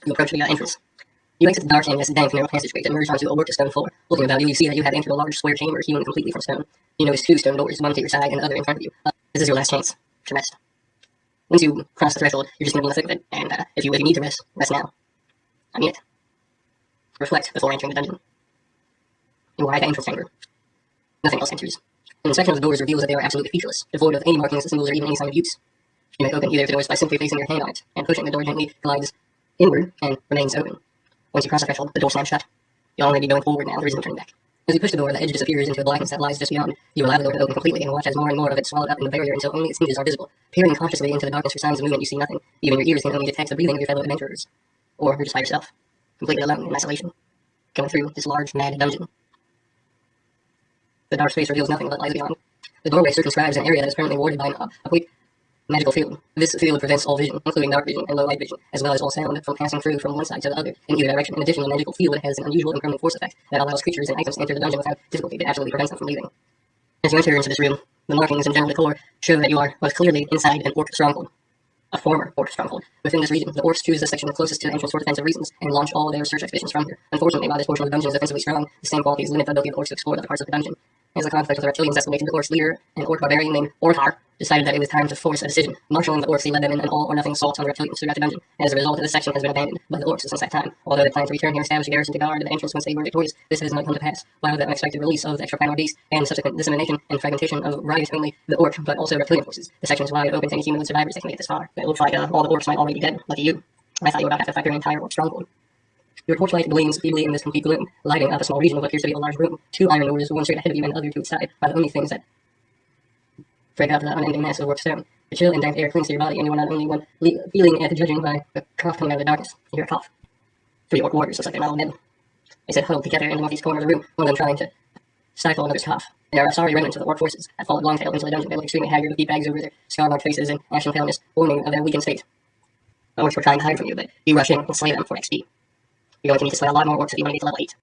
You approach the entrance. You exit the dark and dank narrow passageway and emerge onto a worked stone floor. Looking about you, you see that you have entered a large square chamber hewn completely from stone. You notice 2 stone doors, one to your side and the other in front of you. This is your last chance to rest. Once you cross the threshold, you're just going to be in the thick of it, and if you need to rest, rest now. I mean it. Reflect before entering the dungeon. You arrive at entrance chamber. Nothing else enters. An inspection of the doors reveals that they are absolutely featureless, devoid of any markings, symbols, or even any sign of use. You may open either of the doors by simply placing your hand on it, and pushing the door gently glides inward and remains open. Once you cross the threshold, the door slams shut. You'll only be going forward now, there is no turning back. As you push the door, the edge disappears into a blackness that lies just beyond. You allow the door to open completely and watch as more and more of it swallowed up in the barrier until only its hinges are visible. Peering cautiously into the darkness for signs of movement, you see nothing. Even your ears can only detect the breathing of your fellow adventurers. Or you're just by yourself, completely alone in isolation, going through this large, mad dungeon. The dark space reveals nothing but lies beyond. The doorway circumscribes an area that is permanently warded by a complete magical field. This field prevents all vision, including dark vision and low light vision, as well as all sound, from passing through from one side to the other in either direction. In addition, the magical field has an unusual and permanent force effect that allows creatures and items to enter the dungeon without difficulty. It absolutely prevents them from leaving. As you enter into this room, the markings and general decor show that you are most clearly inside an orc stronghold. A former orc stronghold. Within this region, the orcs choose the section closest to the entrance for defensive reasons and launch all their search expeditions from here. Unfortunately, while this portion of the dungeon is defensively strong, the same qualities limit the ability of the orcs to explore other parts of the dungeon. As the conflict with the reptilians escalated, the orcs leader, an orc barbarian named Orthar, decided that it was time to force a decision. Marshalling the orcs, he led them in an all-or-nothing assault on the reptilians throughout the dungeon. As a result, this section has been abandoned by the orcs since that time. Although they plan to return here and establish a garrison to guard the entrance once they were victorious, this has not come to pass. While the unexpected release of the extra-primal beast and subsequent dissemination and fragmentation of not only the orc, but also reptilian forces, the section is wide open to any human survivors that can make it this far. It looks like all the orcs might already be dead. Lucky you. I thought you were about to have to fight your entire orc stronghold. Your torchlight gleams feebly in this complete gloom, lighting up a small region of what appears to be a large room. 2 iron doors, one straight ahead of you and the other to its side, are the only things that break up the unending mass of work stone. The chill and dank air clings to your body, and you are not only one feeling at the judging by the cough coming out of the darkness. You hear a cough. 3 orc warriors, looks like they're not all dead. They sit huddled together in the northeast corner of the room, one of them trying to stifle another's cough. They are a sorry remnants of the orc forces that followed Longtail into the dungeon. They look extremely haggard with deep bags over their scar-marked faces and ashen paleness, warning of their weakened state. The orcs were trying to hide from you, but you rush in and slay them for XP. You're going to need to slay a lot more orcs if you want to get to level 8.